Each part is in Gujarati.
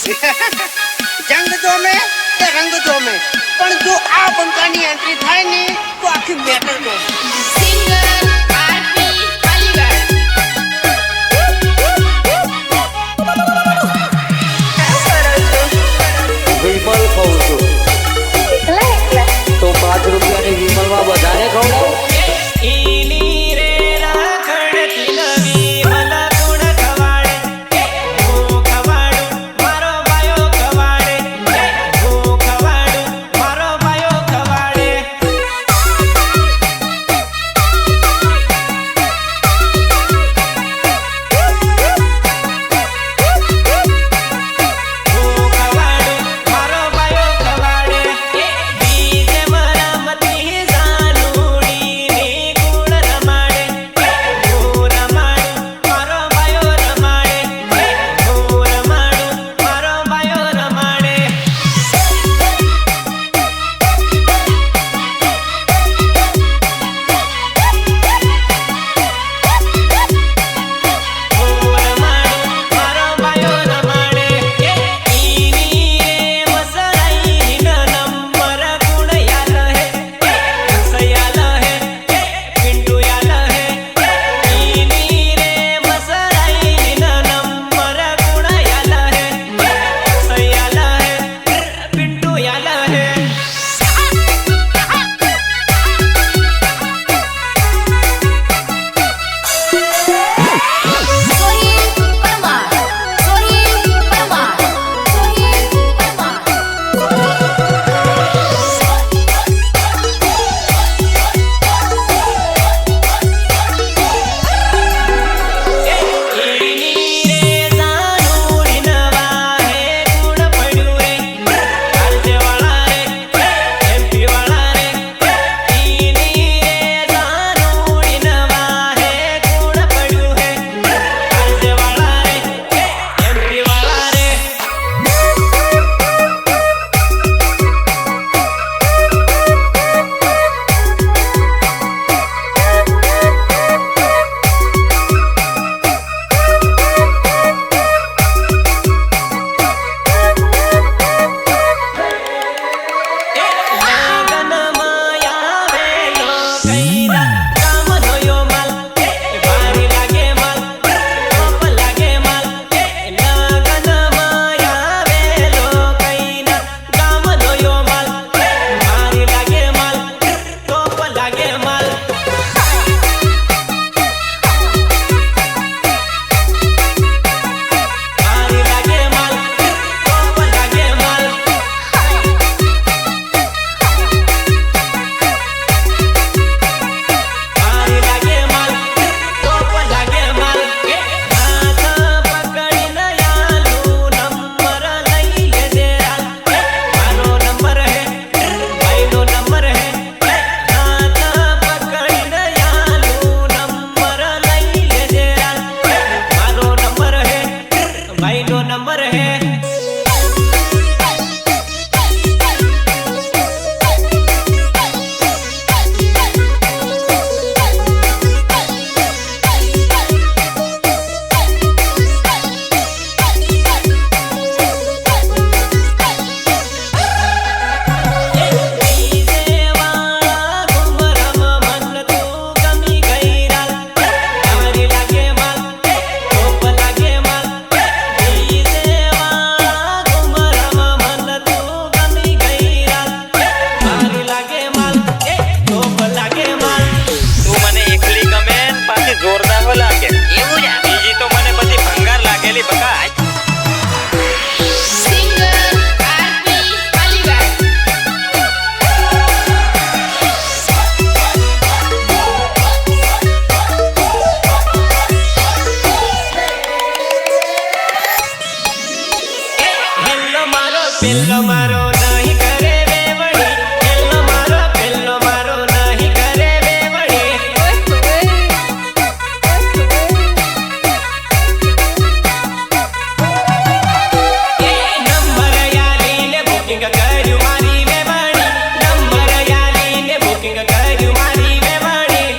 જંગ જોમે કે રંગ જોમે પણ જો આ બંકાની એન્ટ્રી થાય ને તો આખી મેટર જો સિંગર આરપી પાલીવાડ વિમલ કહું છું તો 5 રૂપિયાની વિમલમાં બધાને ખવડાવું. પેલો મારો નહીં કરે વેવડી, પેલો મારો નહીં કરે વેવડી. નંબર યાલીને બુકિંગ કર્યું મારી વેવડી, નંબર યાલીને બુકિંગ કર્યું મારી વેવડી.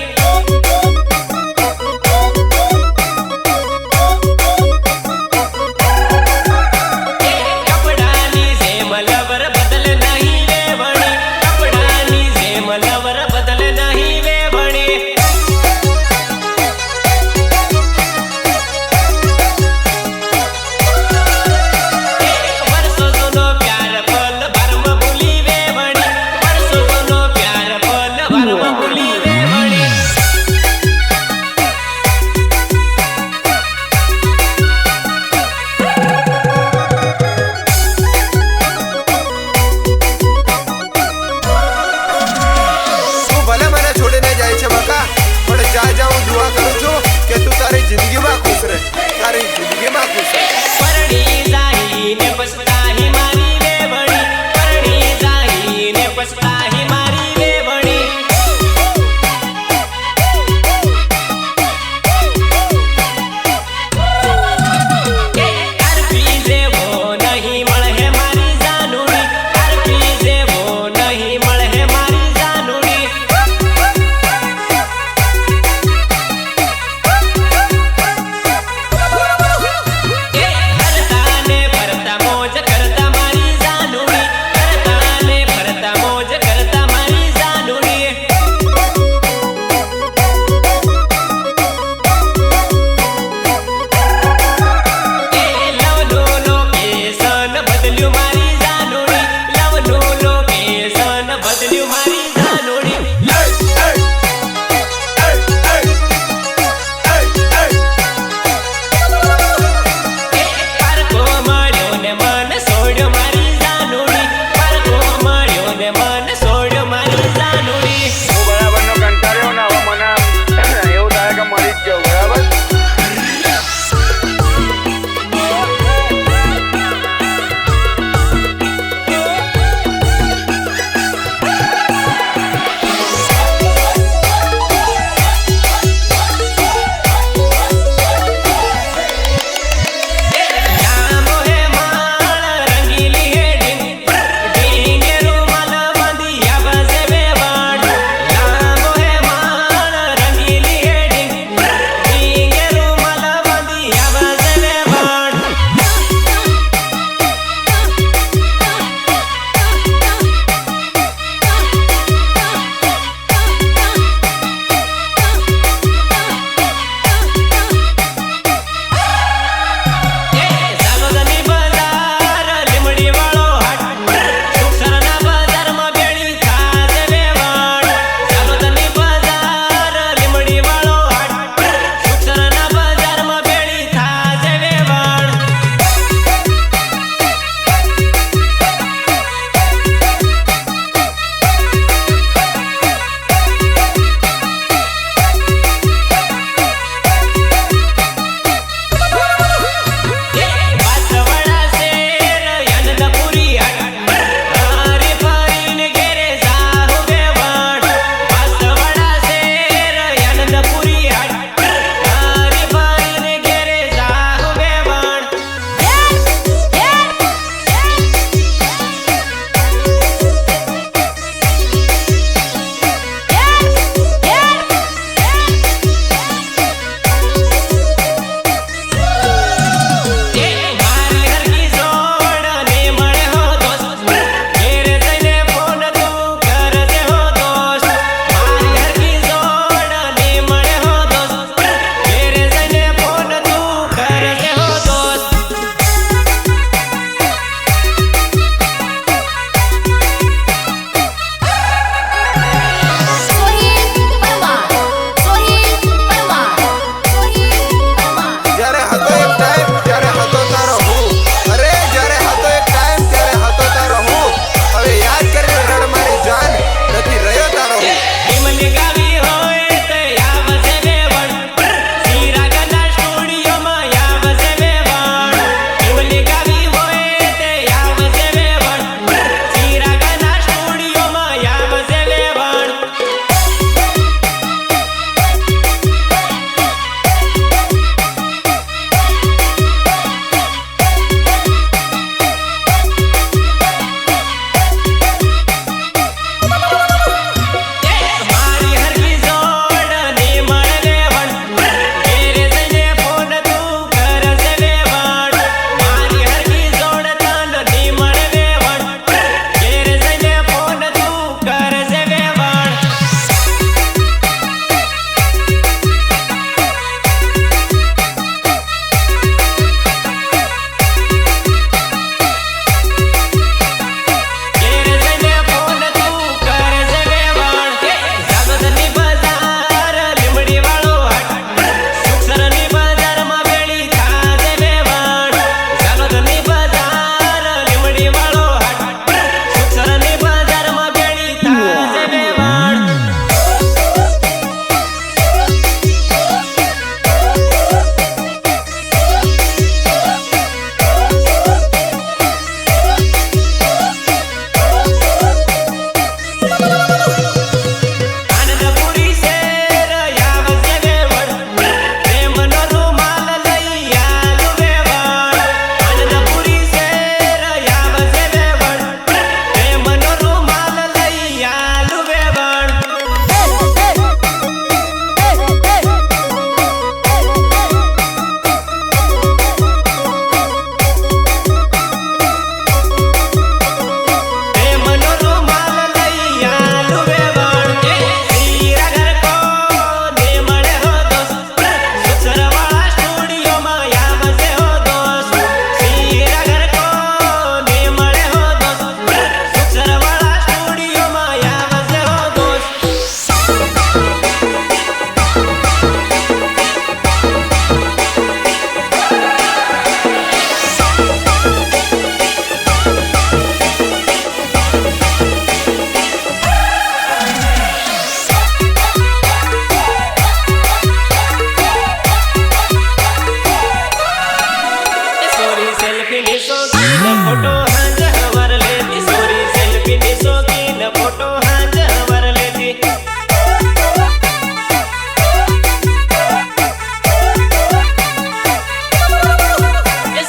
સેલ્ફી ની શોખીન ફોટો હાંજ હવાર લેતી સોરી સેલ્ફી ની શોખીન ફોટો હાંજ હવાર લેતી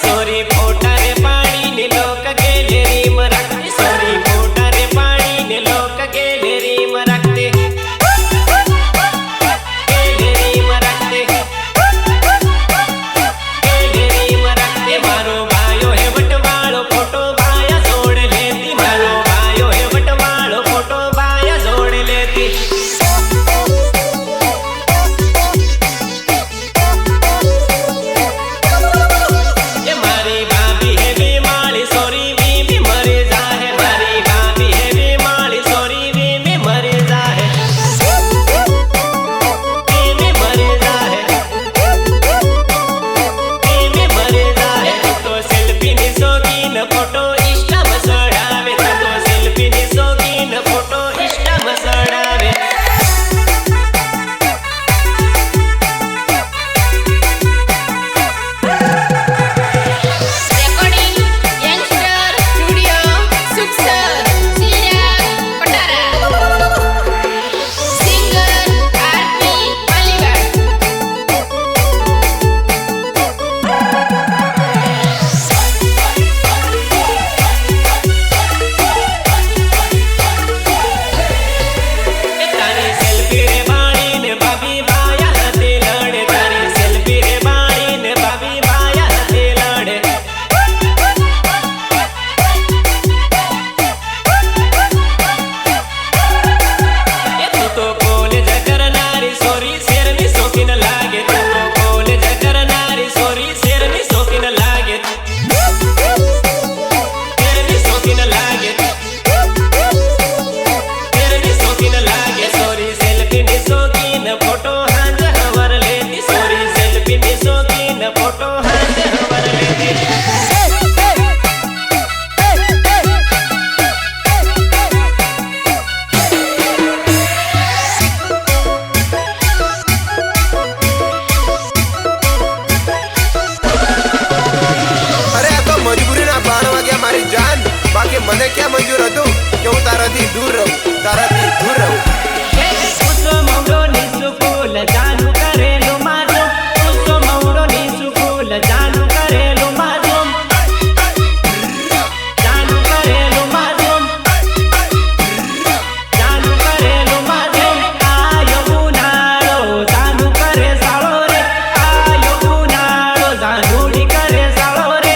સોરી ફોટા રે પાણી ને લોક ગેલેરી માં રાખતી સોરી ફોટા રે પાણી ને લોક ગેલેરી માં રાખતી ગેલેરી માં રાખતી ગેલેરી માં રાખતી મારો ભાયો હે વટવાળો ફોટો ભાયા જોડ લેતી મારો ભાયો હે વટવાળો ફોટો ભાયા જોડ લેતી મારી ભાભી હે બીમારી સોરી વી મરી જાહે મારી ભાભી હે બીમારી સોરી વી મરી જાહે વી મરી જાહે વી મરી જાહે તો સેલ્ફી ની શોખીન ફોટો ઇન્સ્ટા માં ચડાવે તો સેલ્ફી ની શોખીન ફોટો ઇન્સ્ટા માં ચડાવે Recording Youngster Studio Suksar Siljang Petara Singer Arpi Paliwad તારી સેલ્ફી રે બાળી ને ભાભી ભાયા હાથે લડે તારી સેલ્ફી રે બાળી ને ભાભી ભાયા હાથે લડે એ તું તો કોલેજ કરનારી સોરી શેરની શોખીન લાગે તું તો કોલેજ કરનારી સોરી શેરની શોખીન લાગે શેરની શોખીન લાગે શેરની શોખીન લાગે સોરી સેલ્ફી ની શોખીન ફોટો હાંજ હવાર લેતી સોરી સેલ્ફી ની શોખીન ફોટો હાંજ હવાર લેતી અરે આ તો મજબૂરીના 12 વાગ્યા મારી જાન બાકી મને ક્યાં મંજૂર હતું કે હું તારાથી દૂર રહું તારાથી દૂર રહું ઉસો મૌડો ની સુકુલ ચાલુ કરેલું મારું ઉસો મૌડો ની સુકુલ ચાલુ કરેલું મારું ચાલુ કરેલું મારું ચાલુ કરેલું મારું આયો ઉનાળો ચાલુ કરે સાળો રે આયો ઉનાળો જાનુડી કરે સાળો રે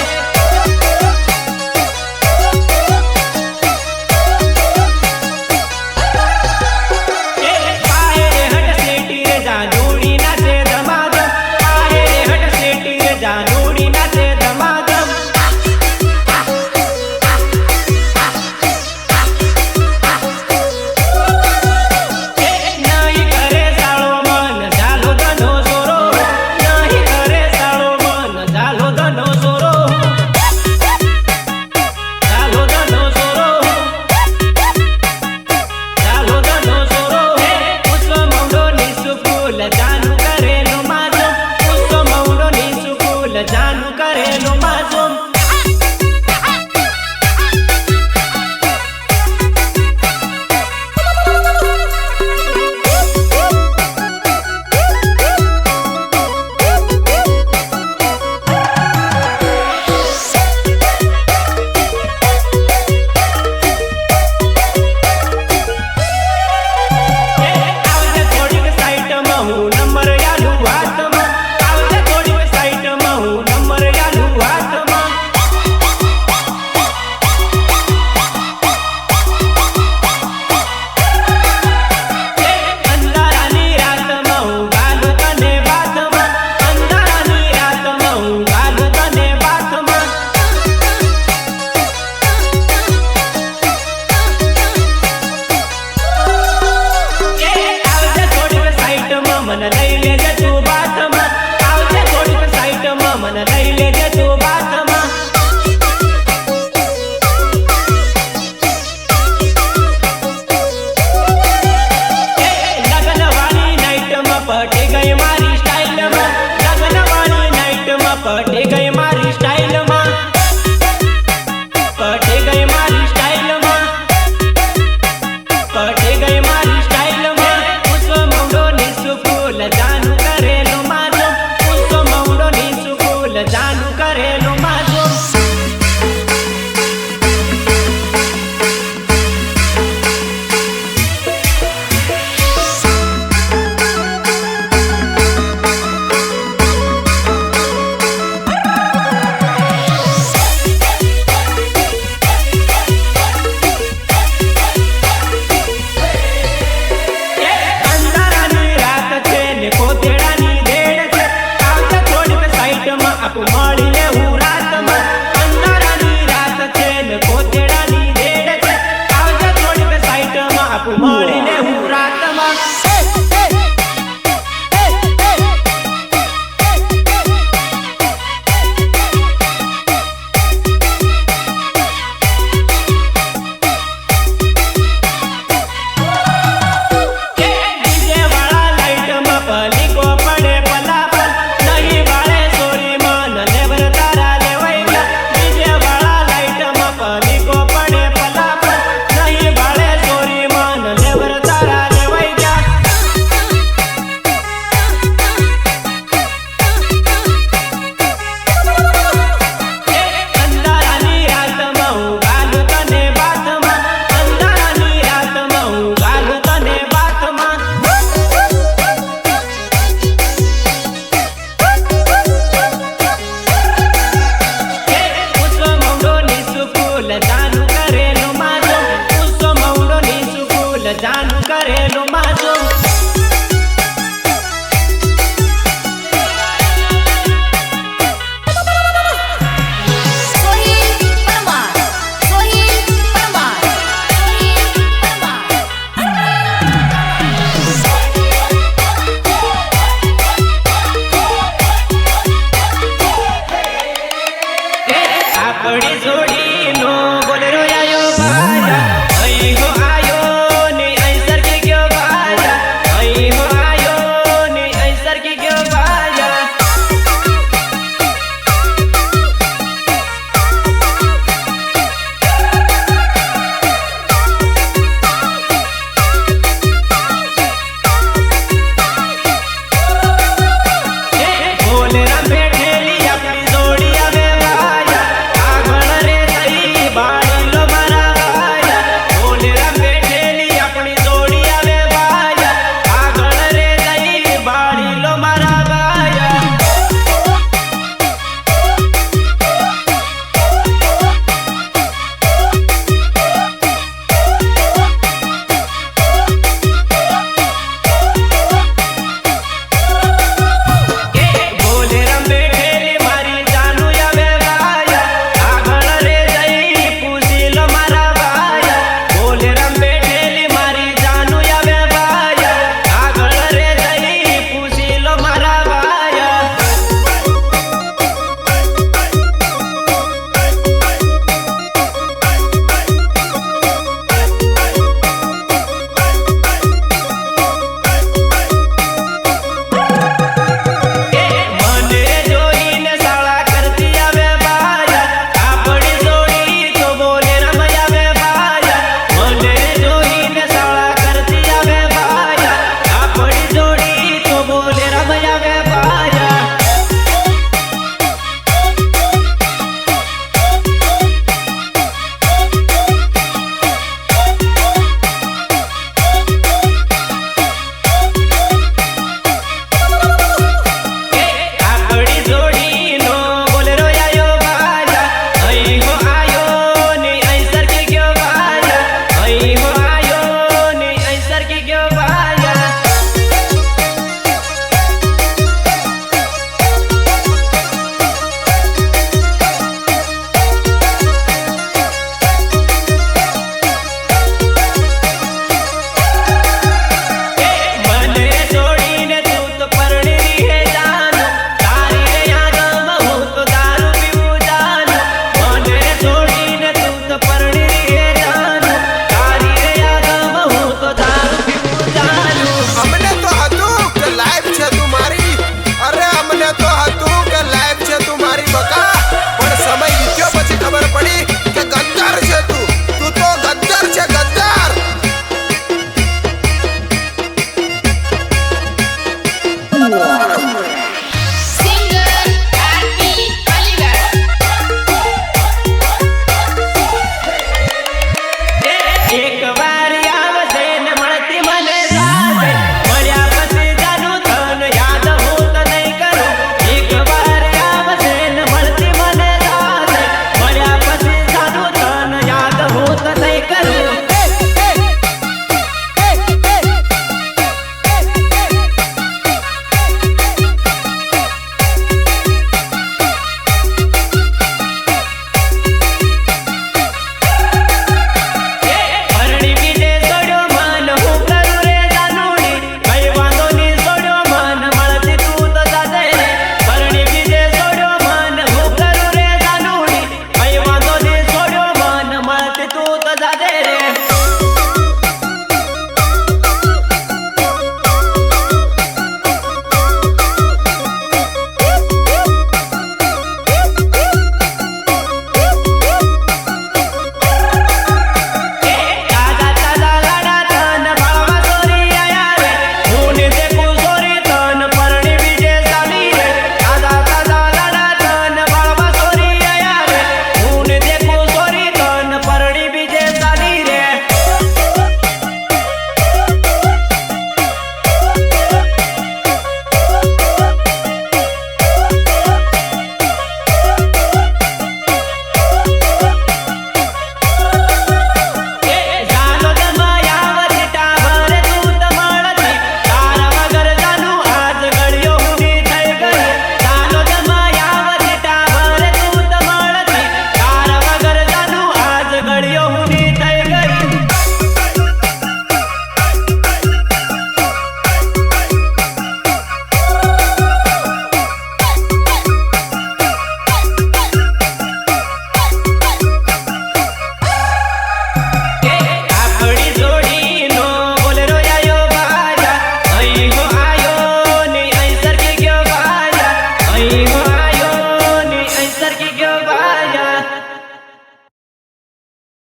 આપણી જોડીનો બોલેરો આયો ભાજા